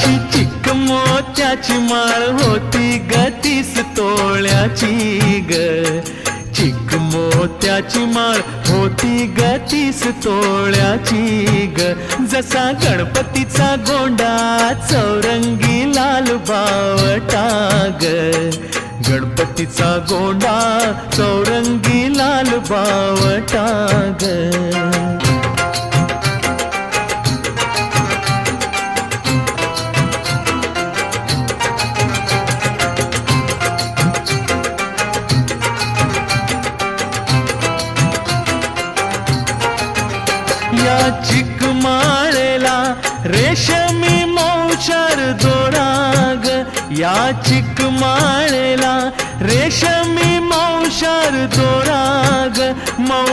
अशी चिक मोत्याची माळ होती ग 30 तोळ्याची ग. चिक मोत्याची माळ होती ग 30 तोळ्याची ग. जसा गणपतीचा गोंडा चौरंगी लाल बावटा ग. गणपतीचा गोंडा चौरंगी लाल बावटा ग. या चिकमाळेला रेशमी मौचार दोराग. या चिकमाळेला रेशमी मौचार दोराग.